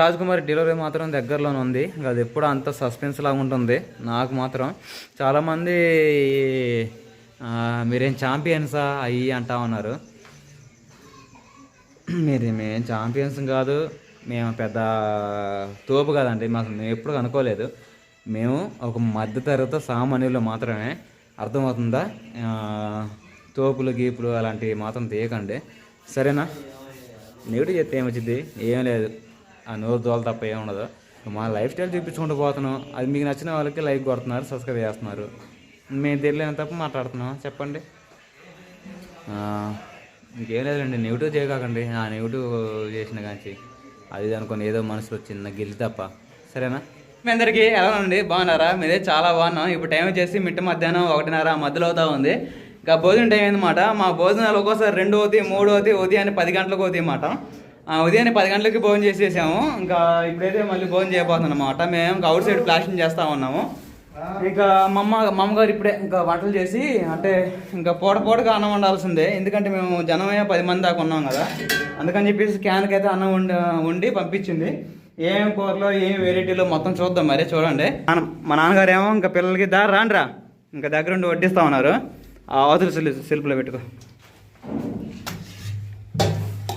రాజకుమారి delivery మాత్రం దగ్గరలోనే ఉంది. ఇంకా అది ఎప్పుడు అంత సస్పెన్స్ లాగా ఉంటుంది నాకు మాత్రం. చాలామంది మీరేం ఛాంపియన్సా అయ్యి అంటా ఉన్నారు. మేము ఛాంపియన్స్ కాదు, మేము పెద్ద తోపు కాదండి. మేము ఎప్పుడు అనుకోలేదు. మేము ఒక మధ్యతరగతి సామాన్యులు మాత్రమే. అర్థమవుతుందా? తోపులు గీపులు అలాంటివి మాత్రం తీయకండి, సరేనా? నెగిటివ్ చెప్తే ఏమొచ్చింది? ఏం లేదు, ఆ నోరు దోలు తప్ప ఏమి ఉండదు. మా లైఫ్ స్టైల్ చూపించుకుంటూ పోతున్నాం. అది మీకు నచ్చిన వాళ్ళకి లైక్ కొడుతున్నారు, సబ్స్క్రైబ్ చేస్తున్నారు. మేము తెలియని తప్ప మాట్లాడుతున్నాం, చెప్పండి. ఇంకేం లేదండి, నెగిటివ్ చేయకండి. ఆ నెగిటివ్ చేసిన కానీ అది అనుకోని ఏదో మనసులో చిన్న గిల్లి తప్ప, సరేనా? మీ అందరికీ ఎలా ఉండి బాగున్నారా? మీదే చాలా బాగున్నాం. ఇప్పుడు టైం వచ్చేసి మధ్యాహ్నం 1:30 మధ్యలో అవుతా ఉంది. ఇంకా భోజనం టైం అయిందన్నమాట. మా భోజనాలు ఒక్కోసారి 2 అవుతాయి, 3 అవుతాయి, ఉదయాన్నే 10 గంటలకు అవుతాయి అన్నమాట. ఉదయాన్నే 10 గంటలకి భోజనం చేసేసాము. ఇంకా ఇప్పుడైతే మళ్ళీ భోజనం చేయబోతున్నాం అన్నమాట. మేము ఇంకా అవుట్ సైడ్ ప్లాస్టింగ్ చేస్తూ ఉన్నాము. ఇంకా మామగారు ఇప్పుడే ఇంకా వంటలు చేసి, అంటే ఇంకా పూటగా అన్నం వండాల్సిందే. ఎందుకంటే మేము జనమే 10 మంది దాకా ఉన్నాం కదా, అందుకని చెప్పేసి క్యాన్కి అయితే అన్నం వండి పంపించింది. ఏం కూరలో ఏం వెరైటీలో మొత్తం చూద్దాం. మరి చూడండి, మా నాన్నగారు ఏమో ఇంకా పిల్లలకి రాండ్రా ఇంకా దగ్గర ఉండి వడ్డిస్తూ ఉన్నారు. ఆ అవతల సెల్ఫ్లో పెట్టుకో.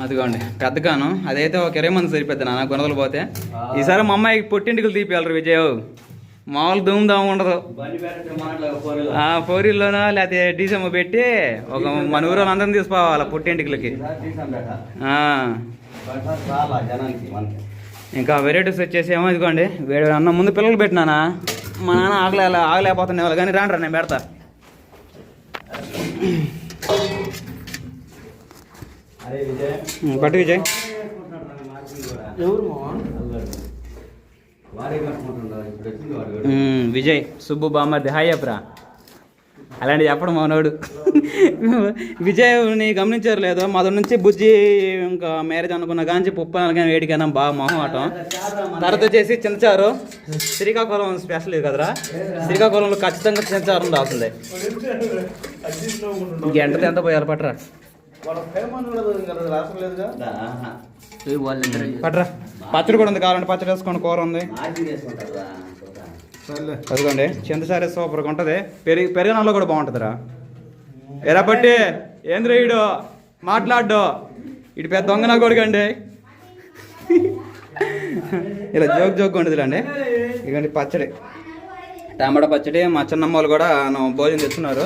అదిగోండి పెద్దగాను, అదైతే ఒక 20 మంది సరిపోద్ది నాన్న గుణదలు పోతే. ఈసారి మా అమ్మాయికి పుట్టింటికలు తీపియాలరు విజయ్. మామూలు దుమ్దాము ఉండదు. 4వీల్లోనో లేకపోతే డీసెమ్మ పెట్టి ఒక మన ఊరు అందరం తీసుకోవాలి పుట్టింటికలకి. ఇంకా వెరైటీస్ వచ్చేసేమో ఇదిగోండి వేడి అన్నం ముందు పిల్లలు పెట్టినానా. మా నాన్న ఆగలేకపోతున్నా వాళ్ళు, కానీ రాండ్రా నేను పెడతా. పట్టు విజయ్. విజయ్ సుబ్బు బామ్మది హాయ్ చెప్పరా. అలాంటి చెప్పడం మనోడు. విజయ్ని గమనించారు లేదో, మొదటి నుంచి బుజ్జి ఇంకా మ్యారేజ్ అనుకున్న కానీ పుప్పనాలు కానీ వేడికైనా బాగా మొహం ఆటం. తర్వాత వచ్చేసి చింతచారు, శ్రీకాకుళం స్పెషల్ ఇది కదరా. శ్రీకాకుళంలో ఖచ్చితంగా చింతచారు రాస్తుంది. గంటతో ఎంత పోయాలి పట్రా పట్రా. పచ్చడి కూడా ఉంది, కావాలంటే పచ్చడి వేసుకోండి, కూర ఉంది. అదిగోండి చింతసారి సూపర్గా ఉంటుంది. పెరిగినాల్లో కూడా బాగుంటుందిరా. ఎరా పట్టి ఏంద్ర ఈడు మాట్లాడ్డు, ఇటు పెద్ద దొంగనా కొడుకండి. ఇలా జోక్ ఉండదులే అండి. ఇదిగోండి పచ్చడి, టమాటా పచ్చడి. మా చిన్నమ్మ వాళ్ళు కూడా భోజనం తెస్తున్నారు.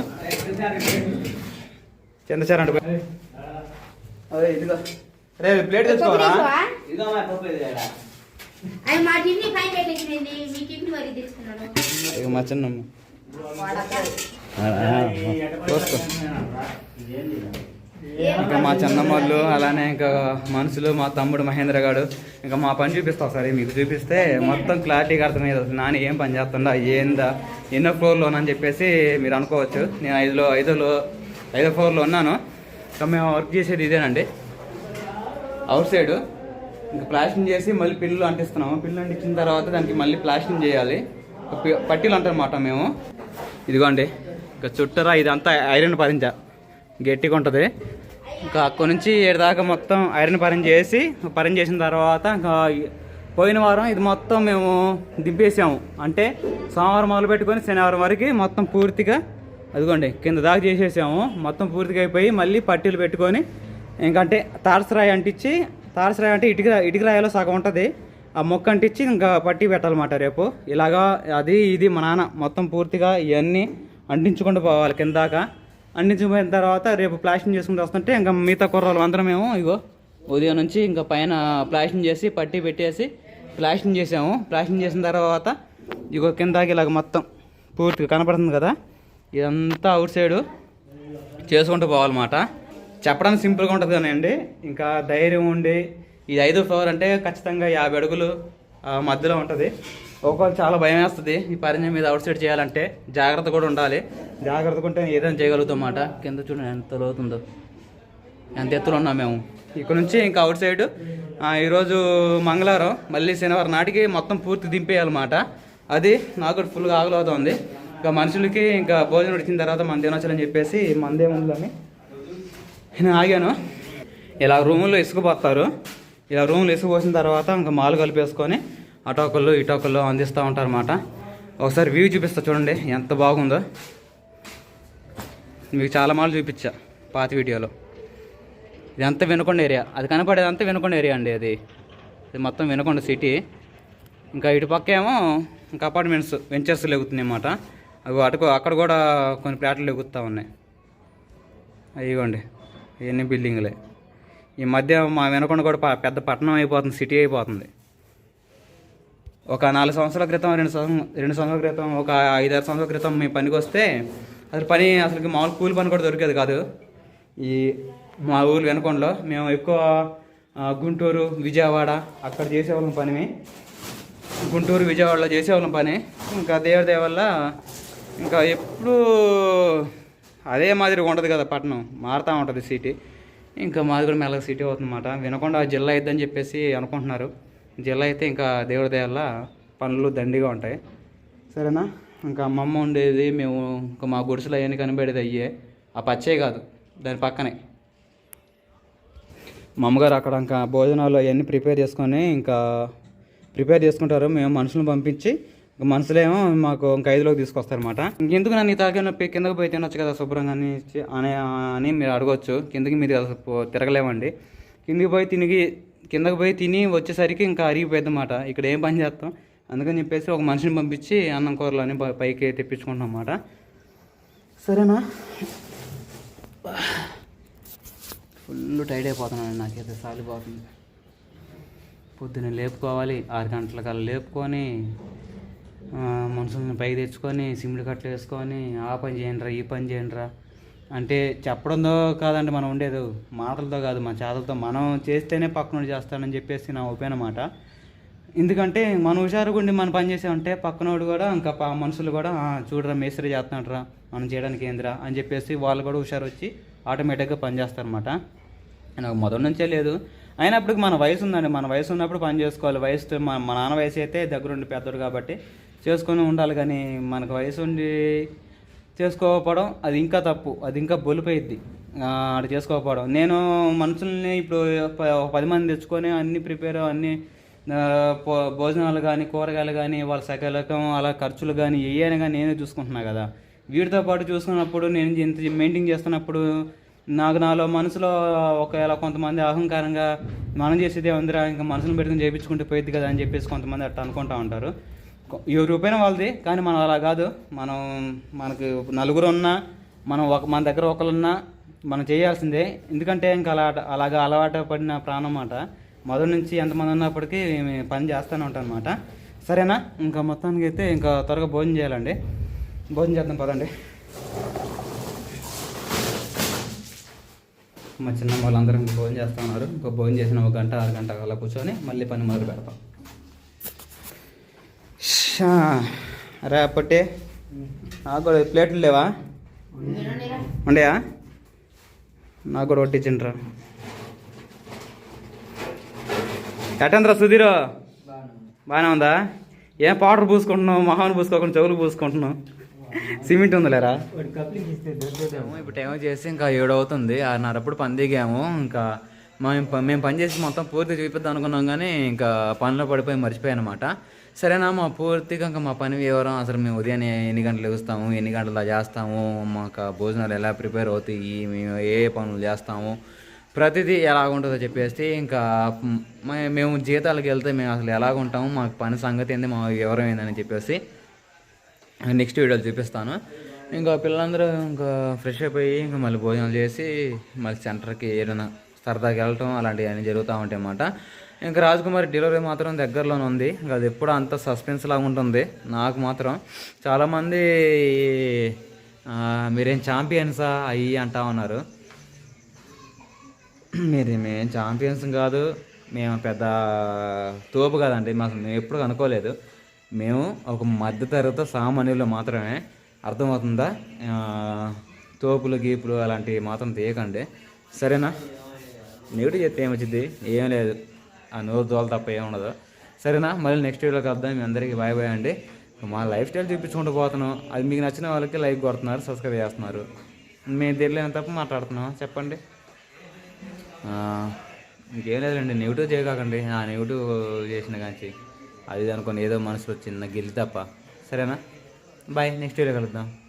చింతసారి అంటే అదే ఇదిగో రే ప్లేట్ తెచ్చుకోరా. మా చిన్నమ్మ ఇంకా మా చిన్నమ్మ వాళ్ళు, అలానే ఇంకా మనుషులు, మా తమ్ముడు మహేంద్ర గారు. ఇంకా మా పని చూపిస్తా సరే, మీకు చూపిస్తే మొత్తం క్లారిటీగా అర్థమయ్యేది. అసలు నాని ఏం పని చేస్తుందా, ఏందా, ఎన్నో ఫ్లోర్లోనని చెప్పేసి మీరు అనుకోవచ్చు. నేను 5వ ఫ్లోర్లో ఉన్నాను. ఇంకా మేము వర్క్ చేసేది ఇదేనండి, అవుట్ సైడ్. ఇంకా ప్లాస్టింగ్ చేసి మళ్ళీ పిల్లు అంటిస్తున్నాము. పిల్లు అంటించిన తర్వాత దానికి మళ్ళీ ప్లాస్టింగ్ చేయాలి. పట్టీలు అంటారన్నమాట మేము. ఇదిగోండి ఇంకా చుట్టరా ఇదంతా ఐరన్ పరించ గట్టిగా ఉంటుంది. ఇంకా అక్కడి నుంచి 7 దాకా మొత్తం ఐరన్ పరింగ్ చేసిన తర్వాత ఇంకా పోయిన వారం ఇది మొత్తం మేము దింపేసాము. అంటే సోమవారం మొదలు పెట్టుకొని శనివారం వరకు మొత్తం పూర్తిగా అదిగోండి కింద దాకా చేసేసాము. మొత్తం పూర్తిగా అయిపోయి మళ్ళీ పట్టీలు పెట్టుకొని ఇంకంటే తారసరాయి అంటించి, తారసరాయి అంటే ఇటుక రాయిలో సగం ఉంటుంది, ఆ మొక్క అంటించి ఇంకా పట్టి పెట్టాలన్నమాట రేపు. ఇలాగా అది ఇది మా నాన్న మొత్తం పూర్తిగా ఇవన్నీ అంటించుకుంటూ పోవాలి కింద దాకా. అంటించుకుపోయిన తర్వాత రేపు ప్లాస్టింగ్ చేసుకుంటూ వస్తుంటే ఇంకా మిగతా కుర్రాళ్ళు అందరం మేము ఇగో ఉదయం నుంచి ఇంకా పైన ప్లాస్టింగ్ చేసి పట్టి పెట్టేసి ప్లాస్టింగ్ చేసాము. ప్లాస్టింగ్ చేసిన తర్వాత ఇగో కిందకి ఇలాగ మొత్తం పూర్తిగా కనపడుతుంది కదా, ఇదంతా అవుట్ సైడు చేసుకుంటూ పోవాలన్నమాట. చెప్పడానికి సింపుల్గా ఉంటుంది కానీ అండి, ఇంకా ధైర్యం ఉండి ఇది 5వ ఫ్లోర్ అంటే ఖచ్చితంగా 50 అడుగులు మధ్యలో ఉంటుంది. ఒక్కొక్కరు చాలా భయం వేస్తుంది ఈ పరిచయం మీద అవుట్ సైడ్ చేయాలంటే. జాగ్రత్త కూడా ఉండాలి, జాగ్రత్తగా ఉంటే ఏదైనా చేయగలుగుతాం అన్నమాట. కింద చూడండి ఎంత లోతుందో, ఎంత ఎత్తులో ఉన్నాం మేము. ఇక్కడ నుంచి ఇంకా అవుట్ సైడ్ ఈరోజు మంగళవారం, మళ్ళీ శనివారం నాటికి మొత్తం పూర్తి దింపేయాలన్నమాట. అది నాకు కూడా ఫుల్గా ఆగలవుతుంది. ఇంకా మనుషులకి ఇంకా భోజనం వచ్చిన తర్వాత మన తినొచ్చాలని చెప్పేసి మందే ముందులని నేను ఆగాను. ఇలా రూముల్లో ఇసుకుపోతారు. ఇలా రూమ్లు వేసుకుపోసిన తర్వాత ఇంకా మాలు కలిపేసుకొని అటోకల్లో ఇటోకల్లో అందిస్తూ ఉంటారు అన్నమాట. ఒకసారి వ్యూ చూపిస్తా చూడండి ఎంత బాగుందో. మీకు చాలా మాలు చూపించా పాత వీడియోలో. ఇదంతా వినకొండ ఏరియా, అది కనపడేదంతా వినకొండ ఏరియా అండి. అది మొత్తం వినకొండ సిటీ. ఇంకా ఇటు పక్క ఏమో ఇంకా అపార్ట్మెంట్స్ వెంచర్స్ లెగుతున్నాయి అన్నమాట. అవి అక్కడ కూడా కొన్ని ప్లాట్లు లెగుతూ ఉన్నాయి. అయ్యిగోండి ఇవన్నీ బిల్డింగ్లే. ఈ మధ్య మా వినకొండ కూడా పెద్ద పట్టణం అయిపోతుంది, సిటీ అయిపోతుంది. ఒక 4 సంవత్సరాల క్రితం 2 సంవత్సరాల క్రితం ఒక 5-6 సంవత్సరాల క్రితం మీ పనికి వస్తే అసలు మామూలు కూలి పని కూడా దొరికేది కాదు. ఈ మా ఊరు వినకొండలో మేము ఎక్కువ గుంటూరు విజయవాడ అక్కడ చేసేవాళ్ళం పని. గుంటూరు విజయవాడలో చేసేవాళ్ళం పని. ఇంకా దేవుడి వల్ల ఇంకా ఎప్పుడు అదే మాదిరిగా ఉండదు కదా, పట్టణం మారుతూ ఉంటుంది సిటీ. ఇంకా మాది కూడా మెల్లగా సిటీ అవుతుందన్నమాట. వినకొండ జిల్లా అయిద్దని చెప్పేసి అనుకుంటున్నారు. జిల్లా అయితే ఇంకా దేవుడి వల్ల పనులు దండిగా ఉంటాయి. సరేనా. ఇంకా అమ్మమ్మ ఉండేది మేము ఇంకా మా గుడిసెలు అవన్నీ కనిపెడేది అయ్యే ఆ పచ్చే కాదు, దాని పక్కనే మా అమ్మగారు అక్కడ ఇంకా భోజనాలు అవన్నీ ప్రిపేర్ చేసుకుంటారు. మేము మనుషులను పంపించి మనుషులేమో మాకు ఇంకా 5లోకి తీసుకొస్తారన్నమాట. ఇంకెందుకు నన్ను ఈ తాగే నొప్పి, కిందకు పోయి తినొచ్చు కదా శుభ్రంగా అని మీరు అడగవచ్చు. కిందకి మీరు తిరగలేమండి. కిందకి పోయి తిని వచ్చేసరికి ఇంకా అరిగిపోయింది అన్నమాట. ఇక్కడ ఏం పని చేస్తాం, అందుకని చెప్పేసి ఒక మనిషిని పంపించి అన్నం కూరలు అని పైకి తెప్పించుకుంటాం అన్నమాట. సరేనా. ఫుల్ టైర్డ్ అయిపోతున్నాను, నాకైతే సాలిపోతుంది. పొద్దున్న లేపుకోవాలి, 6 గంటలకల్లా లేపుకొని మనుషులను పైకి తెచ్చుకొని సిమెంట్ కట్టలు వేసుకొని ఆ పని చేయండిరా ఈ పని చేయండిరా అంటే చెప్పడంతో కాదండి మనం ఉండేది, మాటలతో కాదు మన చేతలతో. మనం చేస్తేనే పక్కనోడు చేస్తాడని చెప్పేసి నా ఒపీనియన్ అన్నమాట. ఎందుకంటే మనం హుషారుగా ఉండి మనం పని చేసామంటే పక్కనోడు కూడా ఇంకా మనుషులు కూడా చూడరా మేస్త్రి చేస్తున్నాడురా మనం చేయడానికి ఏందిరా అని చెప్పేసి వాళ్ళు కూడా హుషారు వచ్చి ఆటోమేటిక్గా పని చేస్తారనమాట. నాకు మొదటి నుంచే లేదు, అయినప్పటికి మన వయసు ఉందండి. మన వయసు ఉన్నప్పుడు పని చేసుకోవాలి. వయసు మా నాన్న వయసు అయితే దగ్గరుండి పెద్దోడు కాబట్టి చేసుకొని ఉండాలి. కానీ మనకు వయసు ఉండి చేసుకోకపోవడం అది ఇంకా తప్పు, అది ఇంకా బొలిపోయిద్ది అటు చేసుకోకపోవడం. నేను మనుషుల్ని ఇప్పుడు 10 మంది తెచ్చుకొని అన్ని ప్రిపేర్ అన్ని భోజనాలు కానీ కూరగాయలు కానీ వాళ్ళ సకలకం అలా ఖర్చులు కానీ ఏమైనా కానీ నేనే చూసుకుంటున్నా కదా. వీటితో పాటు చూసుకున్నప్పుడు నేను ఇంత మెయింటైన్ చేస్తున్నప్పుడు నాలో మనసులో ఒకవేళ కొంతమంది అహంకారంగా మనం చేసేదే ఉందిరా ఇంకా మనసును పెట్టుకుని చేయించుకుంటూ పోయిద్ది కదా అని చెప్పేసి కొంతమంది అట్లా అనుకుంటూ ఉంటారు. ఎవరి రూపాయన వాళ్ళది, కానీ మనం అలా కాదు. మనకు నలుగురు ఉన్నా మన దగ్గర ఒకరున్నా మనం చేయాల్సిందే. ఎందుకంటే ఇంకా అలాగా అలవాటు పడిన ప్రాణం అన్నమాట. మొదటి నుంచి ఎంతమంది ఉన్నప్పటికీ పని చేస్తూనే ఉంటాను అనమాట. సరేనా. ఇంకా మొత్తానికి అయితే ఇంకా త్వరగా భోజనం చేయాలండి. భోజనం చేద్దాం పదండి. మా చిన్న వాళ్ళందరూ భోజనం చేస్తూ ఉన్నారు. ఇంకా భోజనం చేసిన 1 గంట 6 గంట అలా కూర్చొని మళ్ళీ పని మొదలు పెడతాం. అరే అప్పటి నాకు కూడా ప్లేట్లు లేవా? ఉండయా? నాకు కూడా వడ్డించండిరా. ఎట్టంద్రా సుధీరో బాగానే ఉందా? ఏం పౌడర్ పూసుకుంటున్నావు, మొహాన్ని పూసుకోకుండా చెవులు పూసుకుంటున్నావు? సిమెంట్ ఉందిలేరా? ఇప్పుడు టైం చేసి ఇంకా 7 అవుతుంది. 6:30 పని దిగాము. ఇంకా మేము పని చేసి మొత్తం పూర్తి చూపిద్దాం అనుకున్నాం, కానీ ఇంకా పనిలో పడిపోయి మర్చిపోయాను అనమాట. సరేనా. మా పూర్తిగా ఇంకా మా పని వివరం, అసలు మేము ఉదయాన్నే ఎన్ని గంటలు ఎగుస్తాము, ఎన్ని గంటలు చేస్తాము, మాకు భోజనాలు ఎలా ప్రిపేర్ అవుతాయి, మేము ఏ పనులు చేస్తాము, ప్రతిదీ ఎలాగుంటుందో చెప్పేసి ఇంకా మేము జీతాలకు వెళ్తే మేము అసలు ఎలాగుంటాము, మాకు పని సంగతి ఏంది, మా వివరం ఏందని చెప్పేసి నెక్స్ట్ వీడియోలు చూపిస్తాను. ఇంకా పిల్లలందరూ ఇంకా ఫ్రెష్ అయిపోయి ఇంకా మళ్ళీ భోజనాలు చేసి మళ్ళీ సెంటర్కి ఏదైనా సరదాగా వెళ్ళటం అలాంటివి అన్నీ జరుగుతూ ఉంటాయి అన్నమాట. ఇంకా రాజకుమారి డెలివరీ మాత్రం దగ్గరలోనే ఉంది. ఇంకా అది ఎప్పుడు అంత సస్పెన్స్ లాగా ఉంటుంది నాకు మాత్రం. చాలామంది మీరేం ఛాంపియన్సా అయ్యి అంటా ఉన్నారు. మేము ఛాంపియన్స్ కాదు, మేము పెద్ద తోపు కాదండి. మేము ఎప్పుడు అనుకోలేదు. మేము ఒక మధ్యతరగతి సామాన్యులు మాత్రమే. అర్థమవుతుందా? తోపులు గీపులు అలాంటివి మాత్రం తీయకండి, సరేనా. నెగిటివ్ చెప్తే ఏమొచ్చింది? ఏం లేదు, ఆ నోరు దోలు తప్ప ఏముండదు, సరేనా. మళ్ళీ నెక్స్ట్ వీడియోకి వద్దాం. మీ అందరికీ బాయ్ బాయ్ అండి. మా లైఫ్ స్టైల్ చూపించుకుంటూ పోతున్నాం. అది మీకు నచ్చిన వాళ్ళకి లైక్ కొడుతున్నారు, సబ్స్క్రైబ్ చేస్తున్నారు. మేము తెలియని తప్ప మాట్లాడుతున్నాం, చెప్పండి. ఇంకేం లేదండి, నెగిటివ్ చేయకండి. నా నెగిటివ్ చేసిన కానీ అది అనుకోని ఏదో మనసులో వచ్చింది నాకు గెలి తప్ప. సరేనా? బాయ్, నెక్స్ట్ వీడియో కలుద్దాం.